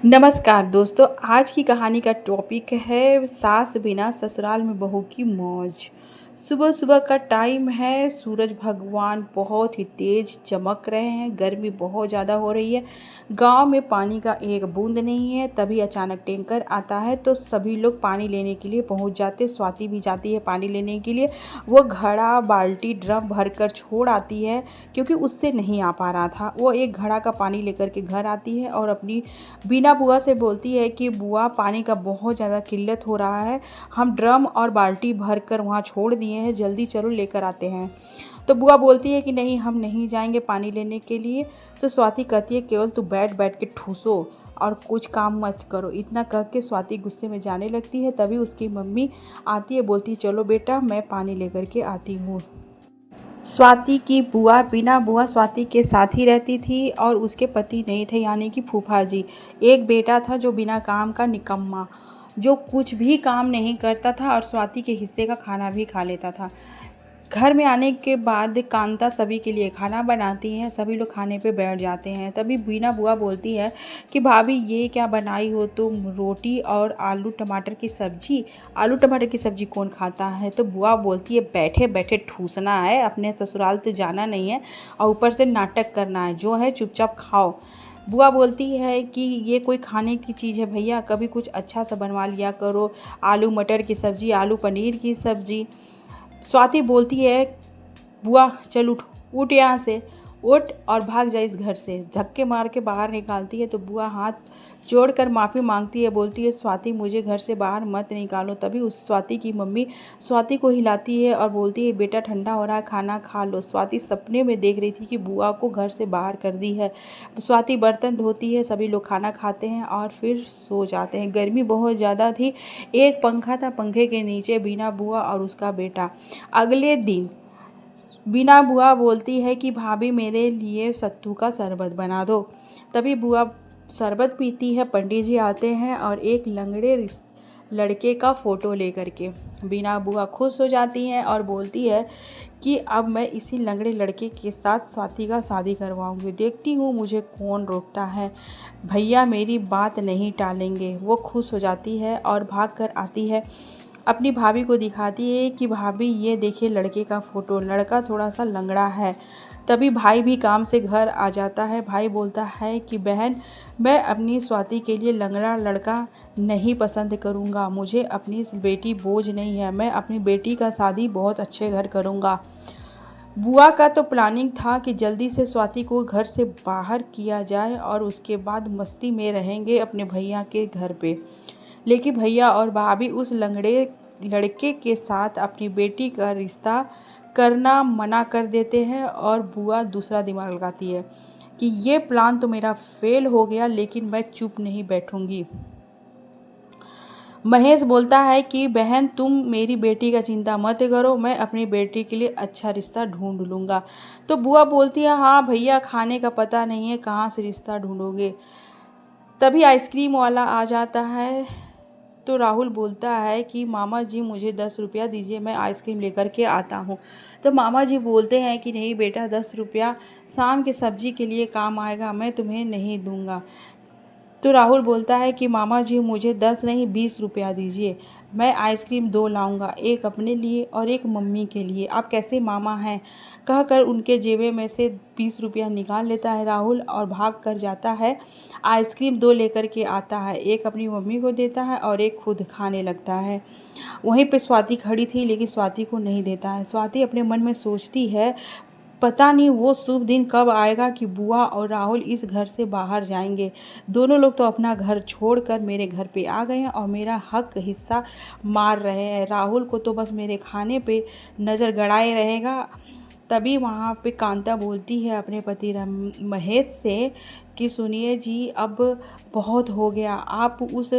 नमस्कार दोस्तों, आज की कहानी का टॉपिक है सास बिना ससुराल में बहू की मौज। सुबह सुबह का टाइम है, सूरज भगवान बहुत ही तेज चमक रहे हैं, गर्मी बहुत ज़्यादा हो रही है। गांव में पानी का एक बूंद नहीं है। तभी अचानक टैंकर आता है तो सभी लोग पानी लेने के लिए पहुंच जाते। स्वाति भी जाती है पानी लेने के लिए। वो घड़ा बाल्टी ड्रम भर कर छोड़ आती है क्योंकि उससे नहीं आ पा रहा था। वो एक घड़ा का पानी लेकर के घर आती है और अपनी बीना बुआ से बोलती है कि बुआ, पानी का बहुत ज़्यादा किल्लत हो रहा है, हम ड्रम और बाल्टी भर कर वहाँ छोड़ दिए हैं, जल्दी चलो लेकर आते हैं। तो बुआ बोलती है कि नहीं, हम नहीं जाएंगे पानी लेने के लिए। तो स्वाति कहती है केवल तू बैठ बैठ के ठूसो और कुछ काम मत करो। इतना कह के स्वाति गुस्से में जाने लगती है। तभी उसकी मम्मी आती है, बोलती है चलो बेटा, मैं पानी लेकर के आती हूँ। स्वाति की बुआ बीना बुआ स्वाति के साथ ही रहती थी और उसके पति नहीं थे, यानी कि फूफा जी। एक बेटा था जो बिना काम का निकम्मा, जो कुछ भी काम नहीं करता था और स्वाति के हिस्से का खाना भी खा लेता था। घर में आने के बाद कांता सभी के लिए खाना बनाती हैं। सभी लोग खाने पे बैठ जाते हैं। तभी बीना बुआ बोलती है कि भाभी ये क्या बनाई हो तुम, रोटी और आलू टमाटर की सब्जी। आलू टमाटर की सब्जी कौन खाता है। तो बुआ बोलती है बैठे बैठे ठूसना है, अपने ससुराल तो जाना नहीं है और ऊपर से नाटक करना है, जो है चुपचाप खाओ। बुआ बोलती है कि ये कोई खाने की चीज़ है भैया, कभी कुछ अच्छा सा बनवा लिया करो, आलू मटर की सब्ज़ी, आलू पनीर की सब्ज़ी। स्वाति बोलती है बुआ चल उठ, उठ यहाँ से, उठ और भाग जा इस घर से। धक्के मार के बाहर निकालती है तो बुआ हाथ जोड़कर माफ़ी मांगती है, बोलती है स्वाति मुझे घर से बाहर मत निकालो। तभी उस स्वाति की मम्मी स्वाति को हिलाती है और बोलती है बेटा ठंडा हो रहा है, खाना खा लो। स्वाति सपने में देख रही थी कि बुआ को घर से बाहर कर दी है। स्वाति बर्तन धोती है, सभी लोग खाना खाते हैं और फिर सो जाते हैं। गर्मी बहुत ज़्यादा थी। एक पंखा था, पंखे के नीचे बीना बुआ और उसका बेटा। अगले दिन बीना बुआ बोलती है कि भाभी मेरे लिए सत्तू का शरबत बना दो। तभी बुआ शरबत पीती है। पंडित जी आते हैं और एक लंगड़े लड़के का फ़ोटो लेकर के बीना बुआ खुश हो जाती हैं और बोलती है कि अब मैं इसी लंगड़े लड़के के साथ स्वाति का शादी करवाऊंगी, देखती हूँ मुझे कौन रोकता है, भैया मेरी बात नहीं टालेंगे। वो खुश हो जाती है और भाग कर आती है, अपनी भाभी को दिखाती है कि भाभी ये देखिए लड़के का फ़ोटो, लड़का थोड़ा सा लंगड़ा है। तभी भाई भी काम से घर आ जाता है। भाई बोलता है कि बहन, मैं अपनी स्वाति के लिए लंगड़ा लड़का नहीं पसंद करूँगा, मुझे अपनी बेटी बोझ नहीं है, मैं अपनी बेटी का शादी बहुत अच्छे घर करूँगा। बुआ का तो प्लानिंग था कि जल्दी से स्वाति को घर से बाहर किया जाए और उसके बाद मस्ती में रहेंगे अपने भैया के घर पे। लेकिन भैया और भाभी उस लंगड़े लड़के के साथ अपनी बेटी का रिश्ता करना मना कर देते हैं और बुआ दूसरा दिमाग लगाती है कि ये प्लान तो मेरा फेल हो गया, लेकिन मैं चुप नहीं बैठूंगी। महेश बोलता है कि बहन तुम मेरी बेटी का चिंता मत करो, मैं अपनी बेटी के लिए अच्छा रिश्ता ढूंढ लूँगा। तो बुआ बोलती है हाँ भैया, खाने का पता नहीं है, कहाँ से रिश्ता ढूंढोगे। तभी आइसक्रीम वाला आ जाता है तो राहुल बोलता है कि मामा जी मुझे 10 रुपया दीजिए, मैं आइसक्रीम लेकर के आता हूँ। तो मामा जी बोलते हैं कि नहीं बेटा, 10 रुपया शाम की सब्जी के लिए काम आएगा, मैं तुम्हें नहीं दूँगा। तो राहुल बोलता है कि मामा जी मुझे 10 नहीं 20 रुपया दीजिए, मैं आइसक्रीम 2 लाऊंगा, एक अपने लिए और एक मम्मी के लिए, आप कैसे मामा हैं। कहकर उनके जेबे में से 20 रुपया निकाल लेता है राहुल और भाग कर जाता है। आइसक्रीम 2 लेकर के आता है, एक अपनी मम्मी को देता है और एक खुद खाने लगता है। वहीं पे स्वाति खड़ी थी लेकिन स्वाति को नहीं देता है। स्वाति अपने मन में सोचती है पता नहीं वो शुभ दिन कब आएगा कि बुआ और राहुल इस घर से बाहर जाएंगे। दोनों लोग तो अपना घर छोड़कर मेरे घर पे आ गए हैं और मेरा हक हिस्सा मार रहे हैं। राहुल को तो बस मेरे खाने पे नज़र गड़ाए रहेगा। तभी वहाँ पे कांता बोलती है अपने पति महेश से कि सुनिए जी, अब बहुत हो गया, आप उस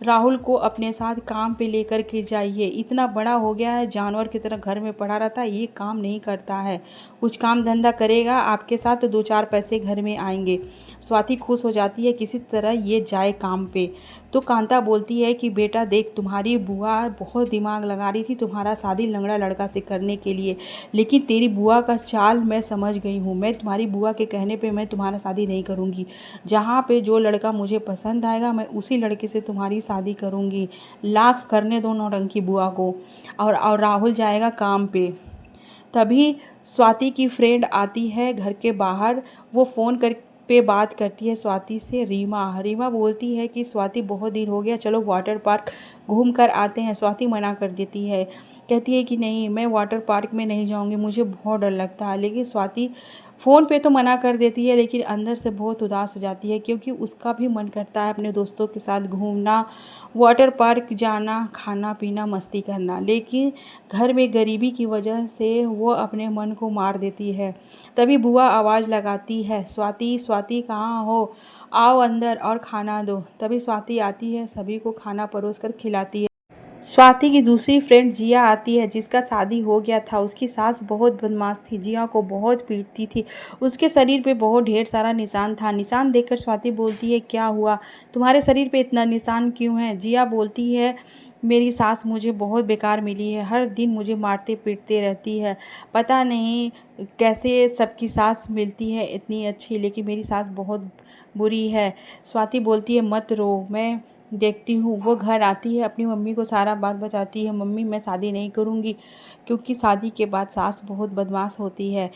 राहुल को अपने साथ काम पे लेकर के जाइए, इतना बड़ा हो गया है, जानवर की तरह घर में पड़ा रहता है, ये काम नहीं करता है, कुछ काम धंधा करेगा आपके साथ तो 2-4 पैसे घर में आएंगे। स्वाति खुश हो जाती है किसी तरह ये जाए काम पे। तो कांता बोलती है कि बेटा देख, तुम्हारी बुआ बहुत दिमाग लगा रही थी तुम्हारा शादी लंगड़ा लड़का से करने के लिए, लेकिन तेरी बुआ का चाल मैं समझ गई हूँ, मैं तुम्हारी बुआ के कहने पे मैं तुम्हारा शादी नहीं करूँगी। करूँगी। जहाँ पे जो लड़का मुझे पसंद आएगा मैं उसी लड़के से तुम्हारी शादी करूँगी। लाख करने दो नौटंकी बुआ को। और राहुल जाएगा काम पे। तभी स्वाति की फ्रेंड आती है घर के बाहर। वो फ़ोन कर पे बात करती है स्वाति से। रीमा बोलती है कि स्वाति बहुत दिन हो गया, चलो वाटर पार्क घूम कर आते हैं। स्वाति मना कर देती है, कहती है कि नहीं, मैं वाटर पार्क में नहीं जाऊंगी, मुझे बहुत डर लगता है। लेकिन स्वाति फ़ोन पे तो मना कर देती है, लेकिन अंदर से बहुत उदास हो जाती है, क्योंकि उसका भी मन करता है अपने दोस्तों के साथ घूमना, वाटर पार्क जाना, खाना पीना, मस्ती करना। लेकिन घर में गरीबी की वजह से वो अपने मन को मार देती है। तभी बुआ आवाज़ लगाती है, स्वाति स्वाति कहाँ हो, आओ अंदर और खाना दो। तभी स्वाति आती है, सभी को खाना परोस कर खिलाती है। स्वाति की दूसरी फ्रेंड जिया आती है, जिसका शादी हो गया था। उसकी सास बहुत बदमाश थी, जिया को बहुत पीटती थी। उसके शरीर पे बहुत ढेर सारा निशान था। निशान देखकर स्वाति बोलती है, क्या हुआ, तुम्हारे शरीर पे इतना निशान क्यों है? जिया बोलती है, मेरी सास मुझे बहुत बेकार मिली है, हर दिन मुझे मारते पीटते रहती है। पता नहीं कैसे सबकी सास मिलती है इतनी अच्छी, लेकिन मेरी सास बहुत बुरी है। स्वाति बोलती है, मत रो, मैं देखती हूँ। वो घर आती है, अपनी मम्मी को सारा बात बताती है। मम्मी, मैं शादी नहीं करूँगी, क्योंकि शादी के बाद सास बहुत बदमाश होती है।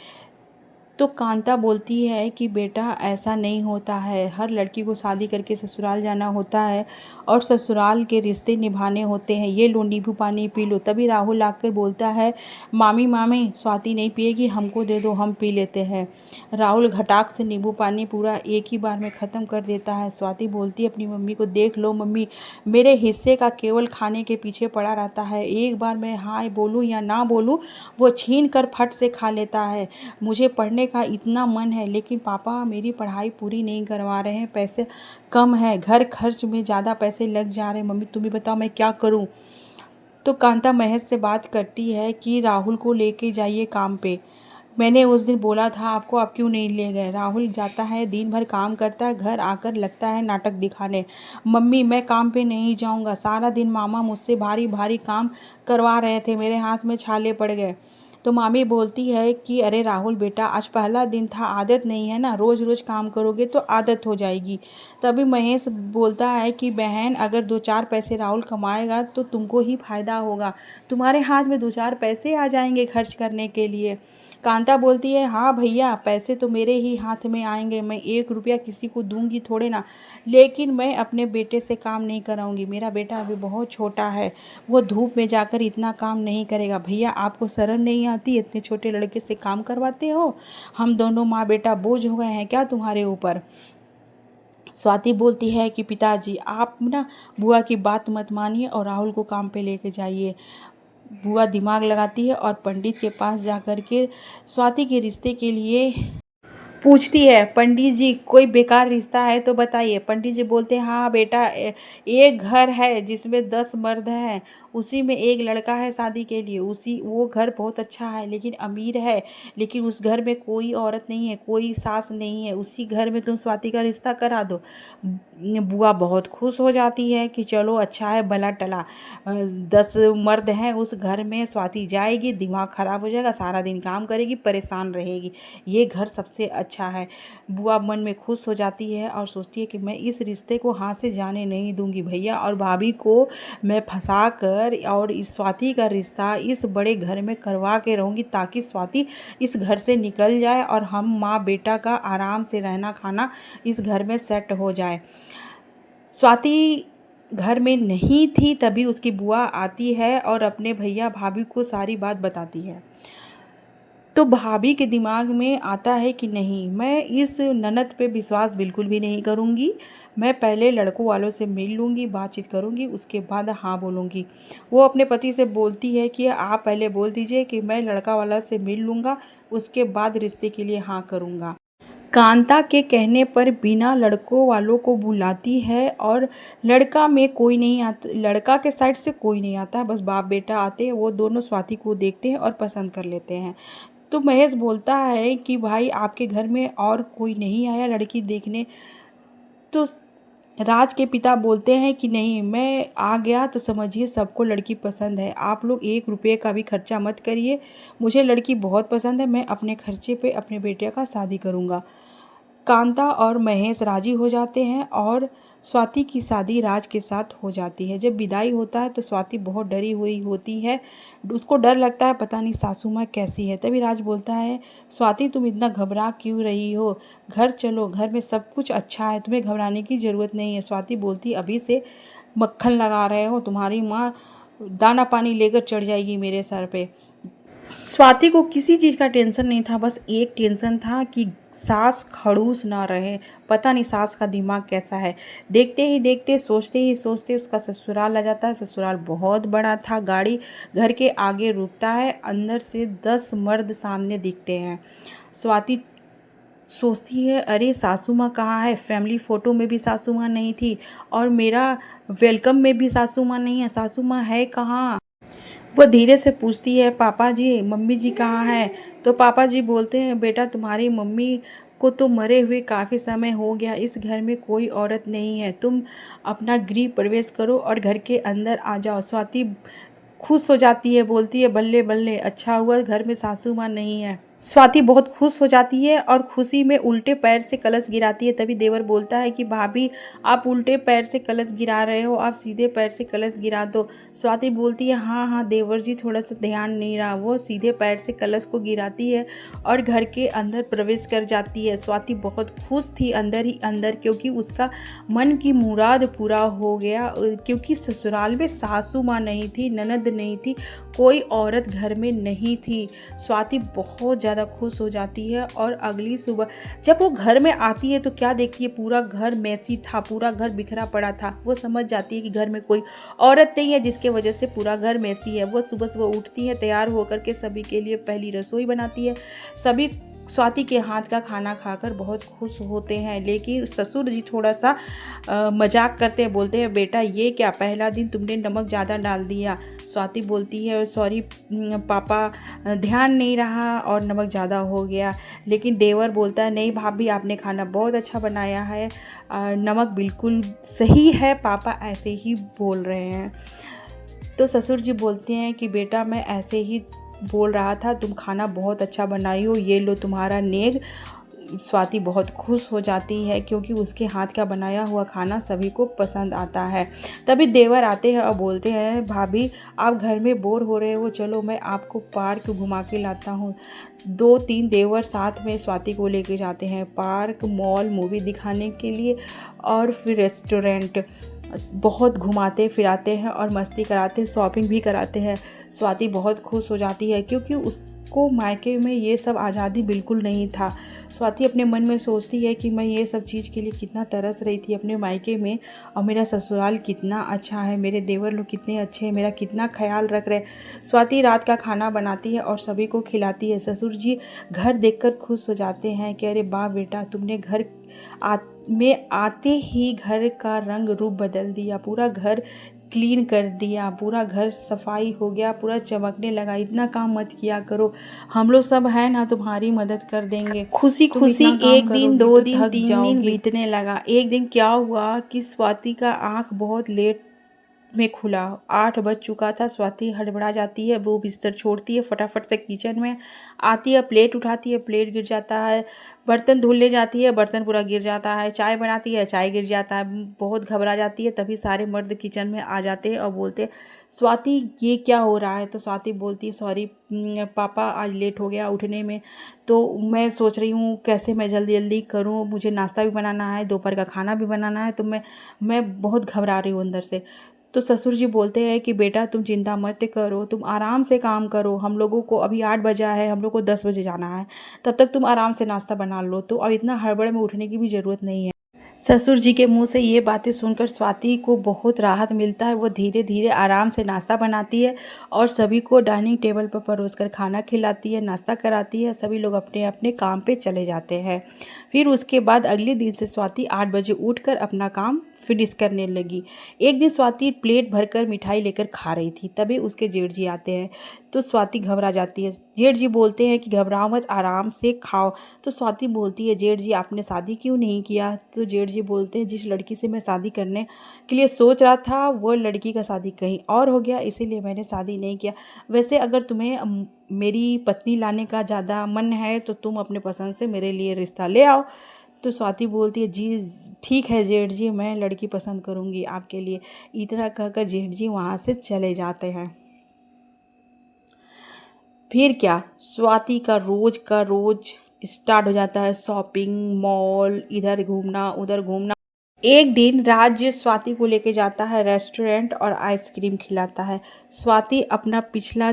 तो कांता बोलती है कि बेटा ऐसा नहीं होता है, हर लड़की को शादी करके ससुराल जाना होता है और ससुराल के रिश्ते निभाने होते हैं। ये लो नींबू पानी पी लो। तभी राहुल आकर बोलता है, मामी मामी स्वाति नहीं पिएगी, हमको दे दो, हम पी लेते हैं। राहुल घटाक से नींबू पानी पूरा एक ही बार में ख़त्म कर देता है। स्वाति बोलती है अपनी मम्मी को, देख लो मम्मी, मेरे हिस्से का केवल खाने के पीछे पड़ा रहता है। एक बार मैं हाँ बोलूँ या ना बोलूँ, वो छीन कर फट से खा लेता है। मुझे पढ़ने का इतना मन है, लेकिन पापा मेरी पढ़ाई पूरी नहीं करवा रहे हैं, पैसे कम है, घर खर्च में ज़्यादा पैसे लग जा रहे हैं। मम्मी तुम ही बताओ मैं क्या करूं? तो कांता महेश से बात करती है कि राहुल को लेके जाइए काम पे। मैंने उस दिन बोला था आपको, आप क्यों नहीं ले गए? राहुल जाता है, दिन भर काम करता है, घर आकर लगता है नाटक दिखाने। मम्मी मैं काम पे नहीं जाऊंगा, सारा दिन मामा मुझसे भारी भारी काम करवा रहे थे, मेरे हाथ में छाले पड़ गए। तो मामी बोलती है कि अरे राहुल बेटा, आज पहला दिन था, आदत नहीं है ना, रोज़ रोज़ काम करोगे तो आदत हो जाएगी। तभी महेश बोलता है कि बहन, अगर 2-4 पैसे राहुल कमाएगा तो तुमको ही फ़ायदा होगा, तुम्हारे हाथ में 2-4 पैसे आ जाएंगे खर्च करने के लिए। कांता बोलती है, हाँ भैया, पैसे तो मेरे ही हाथ में आएंगे, मैं 1 रुपया किसी को दूंगी थोड़े ना, लेकिन मैं अपने बेटे से काम नहीं कराऊंगी। मेरा बेटा अभी बहुत छोटा है, वो धूप में जाकर इतना काम नहीं करेगा। भैया आपको शर्म नहीं आती, इतने छोटे लड़के से काम करवाते हो? हम दोनों माँ बेटा बोझ हो गए हैं क्या तुम्हारे ऊपर? स्वाति बोलती है कि पिताजी आप ना बुआ की बात मत मानिए और राहुल को काम पे लेके जाइए। बुआ दिमाग लगाती है और पंडित के पास जाकर के स्वाति के रिश्ते के लिए पूछती है, पंडित जी कोई बेकार रिश्ता है तो बताइए। पंडित जी बोलते हैं, हाँ बेटा, एक घर है जिसमें 10 मर्द हैं, उसी में एक लड़का है शादी के लिए। वो घर बहुत अच्छा है, लेकिन अमीर है, लेकिन उस घर में कोई औरत नहीं है, कोई सास नहीं है, उसी घर में तुम स्वाति का रिश्ता करा दो। बुआ बहुत खुश हो जाती है कि चलो अच्छा है, भला टला, 10 मर्द हैं उस घर में, स्वाति जाएगी, दिमाग ख़राब हो जाएगा, सारा दिन काम करेगी, परेशान रहेगी, ये घर सबसे अच्छा है। बुआ मन में खुश हो जाती है और सोचती है कि मैं इस रिश्ते को हाथ से जाने नहीं दूंगी। भैया और भाभी को मैं फंसा कर और इस स्वाति का रिश्ता इस बड़े घर में करवा के रहूँगी, ताकि स्वाति इस घर से निकल जाए और हम माँ बेटा का आराम से रहना खाना इस घर में सेट हो जाए। स्वाति घर में नहीं थी, तभी उसकी बुआ आती है और अपने भैया भाभी को सारी बात बताती है। तो भाभी के दिमाग में आता है कि नहीं, मैं इस ननद पे विश्वास बिल्कुल भी नहीं करूँगी, मैं पहले लड़कों वालों से मिल लूँगी, बातचीत करूँगी, उसके बाद हाँ बोलूँगी। वो अपने पति से बोलती है कि आप पहले बोल दीजिए कि मैं लड़का वाला से मिल लूँगा, उसके बाद रिश्ते के लिए हाँ करूँगा। कांता के कहने पर बिना लड़कों वालों को बुलाती है और लड़का में कोई नहीं आता, लड़का के साइड से कोई नहीं आता, बस बाप बेटा आते हैं। वो दोनों स्वाति को देखते हैं और पसंद कर लेते हैं। तो महेश बोलता है कि भाई आपके घर में और कोई नहीं आया लड़की देखने? तो राज के पिता बोलते हैं कि नहीं, मैं आ गया तो समझिए सबको लड़की पसंद है, आप लोग 1 रुपये का भी खर्चा मत करिए, मुझे लड़की बहुत पसंद है, मैं अपने खर्चे पे अपने बेटे का शादी करूँगा। कांता और महेश राजी हो जाते हैं और स्वाति की शादी राज के साथ हो जाती है। जब विदाई होता है तो स्वाति बहुत डरी हुई होती है। उसको डर लगता है पता नहीं सासू माँ कैसी है। तभी राज बोलता है, स्वाति तुम इतना घबरा क्यों रही हो, घर चलो, घर में सब कुछ अच्छा है, तुम्हें घबराने की ज़रूरत नहीं है। स्वाति बोलती, अभी से मक्खन लगा रहे हो, तुम्हारी माँ दाना पानी लेकर चढ़ जाएगी मेरे सर पे। स्वाति को किसी चीज़ का टेंशन नहीं था, बस एक टेंशन था कि सास खड़ूस ना रहे। पता नहीं सास का दिमाग कैसा है। देखते ही देखते, सोचते ही सोचते उसका ससुराल आ जाता है। ससुराल बहुत बड़ा था। गाड़ी घर के आगे रुकता है, अंदर से 10 मर्द सामने दिखते हैं। स्वाति सोचती है, अरे सासू माँ कहाँ है? फैमिली फ़ोटो में भी सासू माँ नहीं थी और मेरा वेलकम में भी सासू माँ नहीं है। सासू माँ है कहाँ? वो धीरे से पूछती है, पापा जी मम्मी जी कहाँ हैं? तो पापा जी बोलते हैं, बेटा तुम्हारी मम्मी को तो मरे हुए काफ़ी समय हो गया, इस घर में कोई औरत नहीं है, तुम अपना गृह प्रवेश करो और घर के अंदर आ जाओ। स्वाति खुश हो जाती है, बोलती है, बल्ले बल्ले, अच्छा हुआ घर में सासू माँ नहीं है। स्वाति बहुत खुश हो जाती है और खुशी में उल्टे पैर से कलश गिराती है। तभी देवर बोलता है कि भाभी आप उल्टे पैर से कलश गिरा रहे हो, आप सीधे पैर से कलश गिरा दो। स्वाति बोलती है, हाँ हाँ देवर जी, थोड़ा सा ध्यान नहीं रहा। वो सीधे पैर से कलश को गिराती है और घर के अंदर प्रवेश कर जाती है। स्वाति बहुत खुश थी अंदर ही अंदर, क्योंकि उसका मन की मुराद पूरा हो गया। क्योंकि ससुराल में सासू माँ नहीं थी, ननद नहीं थी, कोई औरत घर में नहीं थी। स्वाति बहुत ज़्यादा खुश हो जाती है और अगली सुबह जब वो घर में आती है तो क्या देखती है, पूरा घर मैसी था, पूरा घर बिखरा पड़ा था। वो समझ जाती है कि घर में कोई औरत नहीं है, जिसके वजह से पूरा घर मैसी है। वो सुबह सुबह उठती है, तैयार होकर के सभी के लिए पहली रसोई बनाती है। सभी स्वाति के हाथ का खाना खाकर बहुत खुश होते हैं, लेकिन ससुर जी थोड़ा सा मजाक करते हैं, बोलते हैं, बेटा ये क्या, पहला दिन तुमने नमक ज़्यादा डाल दिया। स्वाति बोलती है, सॉरी पापा, ध्यान नहीं रहा और नमक ज़्यादा हो गया। लेकिन देवर बोलता है, नहीं भाभी आपने खाना बहुत अच्छा बनाया है, नमक बिल्कुल सही है, पापा ऐसे ही बोल रहे हैं। तो ससुर जी बोलते हैं कि बेटा मैं ऐसे ही बोल रहा था, तुम खाना बहुत अच्छा बनाई हो, ये लो तुम्हारा नेग। स्वाति बहुत खुश हो जाती है क्योंकि उसके हाथ का बनाया हुआ खाना सभी को पसंद आता है। तभी देवर आते हैं और बोलते हैं, भाभी आप घर में बोर हो रहे हो, चलो मैं आपको पार्क घुमा के लाता हूँ। 2-3 देवर साथ में स्वाति को लेके जाते हैं पार्क, मॉल, मूवी दिखाने के लिए और फिर रेस्टोरेंट। बहुत घुमाते फिराते हैं और मस्ती कराते हैं, शॉपिंग भी कराते हैं। स्वाति बहुत खुश हो जाती है क्योंकि उसको मायके में ये सब आज़ादी बिल्कुल नहीं था। स्वाति अपने मन में सोचती है कि मैं ये सब चीज़ के लिए कितना तरस रही थी अपने मायके में, और मेरा ससुराल कितना अच्छा है, मेरे देवर लोग कितने अच्छे हैं, मेरा कितना ख्याल रख रहे। स्वाति रात का खाना बनाती है और सभी को खिलाती है। ससुर जी घर देखकर खुश हो जाते हैं कि अरे वाह बेटा, तुमने घर में आते ही घर का रंग रूप बदल दिया, पूरा घर क्लीन कर दिया, पूरा घर सफाई हो गया, पूरा चमकने लगा। इतना काम मत किया करो, हम लोग सब हैं ना, तुम्हारी मदद कर देंगे। खुशी खुशी एक दिन, 2 दिन, 3 दिन बीतने लगा। एक दिन क्या हुआ कि स्वाति का आँख बहुत लेट में खुला। 8 बज चुका था। स्वाति हड़बड़ा जाती है, वो बिस्तर छोड़ती है, फटाफट से किचन में आती है, प्लेट उठाती है, प्लेट गिर जाता है, बर्तन धुलने जाती है, बर्तन पूरा गिर जाता है, चाय बनाती है, चाय गिर जाता है, बहुत घबरा जाती है। तभी सारे मर्द किचन में आ जाते हैं और बोलते हैं, स्वाति ये क्या हो रहा है? तो स्वाति बोलती है, सॉरी पापा आज लेट हो गया उठने में, तो मैं सोच रही हूँ कैसे मैं जल्दी जल्दी करूँ, मुझे नाश्ता भी बनाना है, दोपहर का खाना भी बनाना है, तो मैं बहुत घबरा रही हूँ अंदर से। तो ससुर जी बोलते हैं कि बेटा तुम चिंता मत करो, तुम आराम से काम करो, हम लोगों को अभी 8 बजा है, हम लोग को 10 बजे जाना है, तब तक तुम आराम से नाश्ता बना लो, तो अब इतना हड़बड़ में उठने की भी ज़रूरत नहीं है। ससुर जी के मुंह से ये बातें सुनकर स्वाति को बहुत राहत मिलता है। वो धीरे धीरे आराम से नाश्ता बनाती है और सभी को डाइनिंग टेबल पर परोसकर खाना खिलाती है, नाश्ता कराती है। सभी लोग अपने अपने काम पे चले जाते हैं। फिर उसके बाद अगले दिन से स्वाति 8 बजे उठकर अपना काम फिनिश करने लगी। एक दिन स्वाति प्लेट भरकर मिठाई लेकर खा रही थी, तभी उसके जेठ जी आते हैं। तो स्वाति घबरा जाती है। जेठ जी बोलते हैं कि घबराओ मत, आराम से खाओ। तो स्वाति बोलती है, जेठ जी आपने शादी क्यों नहीं किया? तो जेठ जी बोलते हैं, जिस लड़की से मैं शादी करने के लिए सोच रहा था वो लड़की का शादी कहीं और हो गया, इसीलिए मैंने शादी नहीं किया। वैसे अगर तुम्हें मेरी पत्नी लाने का ज़्यादा मन है तो तुम अपने पसंद से मेरे लिए रिश्ता ले आओ। तो स्वाति बोलती है जी ठीक है जेठ जी, मैं लड़की पसंद करूँगी आपके लिए। इतना कहकर जेठ जी वहाँ से चले जाते हैं। फिर क्या, स्वाति का रोज स्टार्ट हो जाता है, शॉपिंग, मॉल, इधर घूमना उधर घूमना। एक दिन राज स्वाति को लेके जाता है रेस्टोरेंट और आइसक्रीम खिलाता है। स्वाति अपना पिछला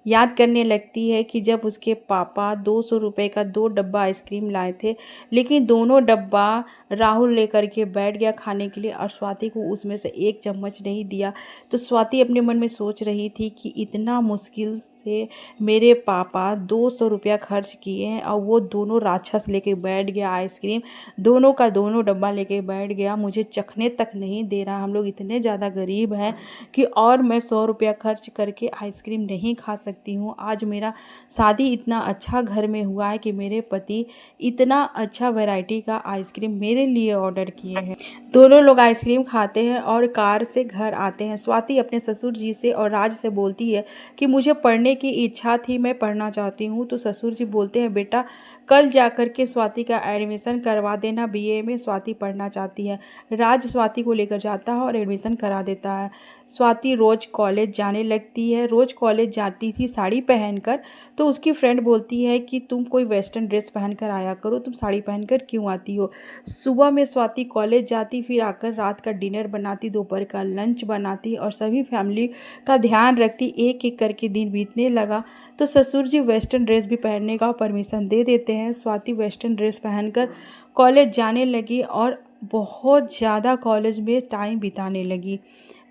याद करने लगती है कि जब उसके पापा 200 रुपये का 2 डब्बा आइसक्रीम लाए थे, लेकिन दोनों डब्बा राहुल लेकर के बैठ गया खाने के लिए और स्वाति को उसमें से एक चम्मच नहीं दिया। तो स्वाति अपने मन में सोच रही थी कि इतना मुश्किल से मेरे पापा 200 रुपया खर्च किए हैं और वो दोनों राक्षस लेके बैठ गया आइसक्रीम, दोनों का दोनों डब्बा लेके बैठ गया, मुझे चखने तक नहीं दे रहा। हम लोग इतने ज़्यादा गरीब हैं कि और मैं 100 रुपया खर्च करके आइसक्रीम नहीं खा सकती हूँ। आज मेरा शादी इतना अच्छा घर में हुआ है कि मेरे पति इतना अच्छा वैरायटी का आइसक्रीम मेरे लिए ऑर्डर किए हैं। दोनों लोग आइसक्रीम खाते हैं और कार से घर आते हैं। स्वाति अपने ससुर जी से और राज से बोलती है कि मुझे पढ़ने की इच्छा थी, मैं पढ़ना चाहती हूँ। तो ससुर जी बोलते हैं बेटा कल जाकर के स्वाति का एडमिशन करवा देना, बीए में स्वाति पढ़ना चाहती है। राज स्वाति को लेकर जाता है और एडमिशन करा देता है। स्वाति रोज़ कॉलेज जाने लगती है। रोज़ कॉलेज जाती थी साड़ी पहनकर, तो उसकी फ्रेंड बोलती है कि तुम कोई वेस्टर्न ड्रेस पहनकर आया करो, तुम साड़ी पहनकर क्यों आती हो। सुबह में स्वाति कॉलेज जाती, फिर आकर रात का डिनर बनाती, दोपहर का लंच बनाती और सभी फैमिली का ध्यान रखती। एक एक करके दिन बीतने लगा तो ससुर जी वेस्टर्न ड्रेस भी पहनने का परमिशन दे देते हैं। स्वाति वेस्टर्न ड्रेस पहनकर कॉलेज जाने लगी और बहुत ज़्यादा कॉलेज में टाइम बिताने लगी।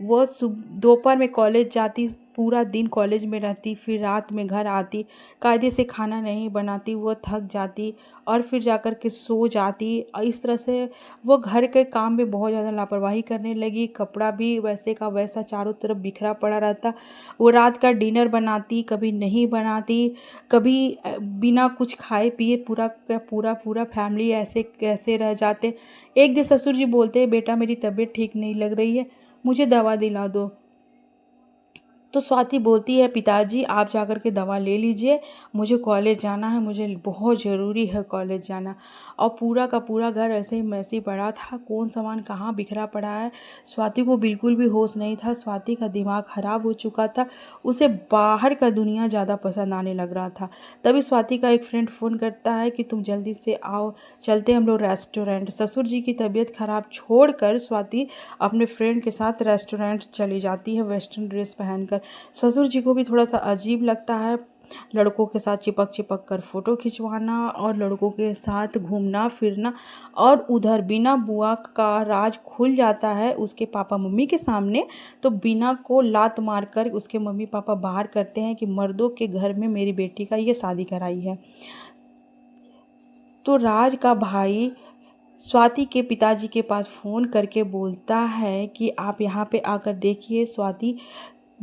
वो दोपहर में कॉलेज जाती, पूरा दिन कॉलेज में रहती, फिर रात में घर आती, कायदे से खाना नहीं बनाती, वो थक जाती और फिर जाकर के सो जाती। और इस तरह से वो घर के काम में बहुत ज़्यादा लापरवाही करने लगी। कपड़ा भी वैसे का वैसा चारों तरफ बिखरा पड़ा रहता। वो रात का डिनर बनाती, कभी नहीं बनाती, कभी बिना कुछ खाए पिए पूरा का पूरा फैमिली ऐसे कैसे रह जाते। एक दिन ससुर जी बोलते हैं बेटा मेरी तबीयत ठीक नहीं लग रही है, मुझे दवा दिला दो। तो स्वाति बोलती है पिताजी आप जाकर के दवा ले लीजिए, मुझे कॉलेज जाना है, मुझे बहुत ज़रूरी है कॉलेज जाना। और पूरा का पूरा घर ऐसे ही मैसी पड़ा था, कौन सामान कहाँ बिखरा पड़ा है। स्वाति को बिल्कुल भी होश नहीं था। स्वाति का दिमाग ख़राब हो चुका था, उसे बाहर का दुनिया ज़्यादा पसंद आने लग रहा था। तभी स्वाति का एक फ्रेंड फ़ोन करता है कि तुम जल्दी से आओ, चलते हम लोग रेस्टोरेंट। ससुर जी की तबीयत ख़राब छोड़कर स्वाति अपने फ्रेंड के साथ रेस्टोरेंट चली जाती है वेस्टर्न ड्रेस पहनकर। ससुर जी को भी थोड़ा सा अजीब लगता है, लड़कों के साथ चिपक चिपक कर फ़ोटो खिंचवाना और लड़कों के साथ घूमना फिरना। और उधर बीना बुआ का राज खुल जाता है उसके पापा मम्मी के सामने। तो बीना को लात मारकर उसके मम्मी पापा बाहर करते हैं कि मर्दों के घर में मेरी बेटी का ये शादी कराई है। तो राज का भाई स्वाति के पिताजी के पास फ़ोन करके बोलता है कि आप यहाँ पे आकर देखिए, स्वाति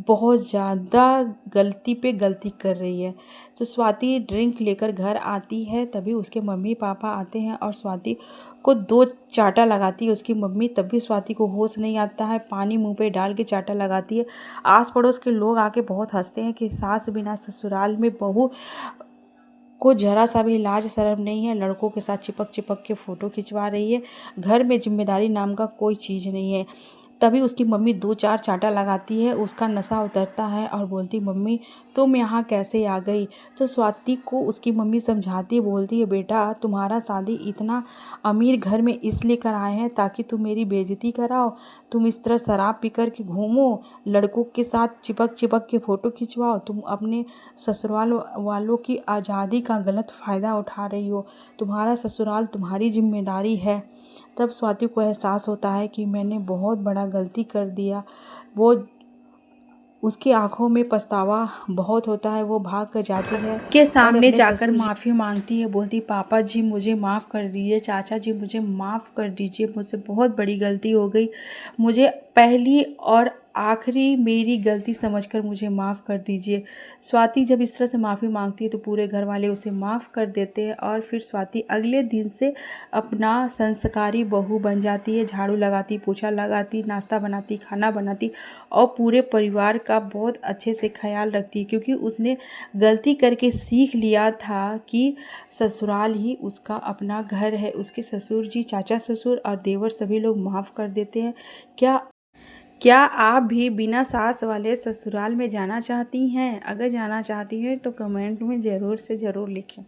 बहुत ज़्यादा गलती पे गलती कर रही है। तो स्वाति ड्रिंक लेकर घर आती है, तभी उसके मम्मी पापा आते हैं और स्वाति को 2 चाटा लगाती है उसकी मम्मी। तब भी स्वाति को होश नहीं आता है, पानी मुंह पे डाल के चाटा लगाती है। आस पड़ोस के लोग आके बहुत हंसते हैं कि सास बिना ससुराल में बहू को जरा सा भी लाज शर्म नहीं है, लड़कों के साथ चिपक चिपक के फ़ोटो खिंचवा रही है। घर में जिम्मेदारी नाम का कोई चीज़ नहीं है। तभी उसकी मम्मी 2-4 चाटा लगाती है, उसका नशा उतरता है और बोलती मम्मी तुम यहाँ कैसे आ गई। तो स्वाति को उसकी मम्मी समझाती, बोलती है बेटा तुम्हारा शादी इतना अमीर घर में इसलिए कराए हैं ताकि तुम मेरी बेइज्जती कराओ, तुम इस तरह शराब पी कर के घूमो, लड़कों के साथ चिपक चिपक के फ़ोटो खिंचवाओ, तुम अपने ससुराल वालों की आज़ादी का गलत फ़ायदा उठा रही हो, तुम्हारा ससुराल तुम्हारी जिम्मेदारी है। तब स्वाति को एहसास होता है कि मैंने बहुत बड़ा गलती कर दिया। वो उसकी आंखों में पछतावा बहुत होता है। वो भाग कर जाती है के सामने जाकर माफ़ी मांगती है, बोलती पापा जी मुझे माफ़ कर दीजिए, चाचा जी मुझे माफ़ कर दीजिए, मुझसे बहुत बड़ी गलती हो गई। मुझे पहली और आखिरी मेरी गलती समझकर मुझे माफ़ कर दीजिए। स्वाति जब इस तरह से माफ़ी मांगती है तो पूरे घर वाले उसे माफ़ कर देते हैं और फिर स्वाति अगले दिन से अपना संस्कारी बहू बन जाती है। झाड़ू लगाती, पोछा लगाती, नाश्ता बनाती, खाना बनाती और पूरे परिवार का बहुत अच्छे से ख्याल रखती है, क्योंकि उसने गलती करके सीख लिया था कि ससुराल ही उसका अपना घर है। उसके ससुर जी, चाचा ससुर और देवर सभी लोग माफ़ कर देते हैं। क्या क्या आप भी बिना सास वाले ससुराल में जाना चाहती हैं? अगर जाना चाहती हैं तो कमेंट में ज़रूर से ज़रूर लिखें।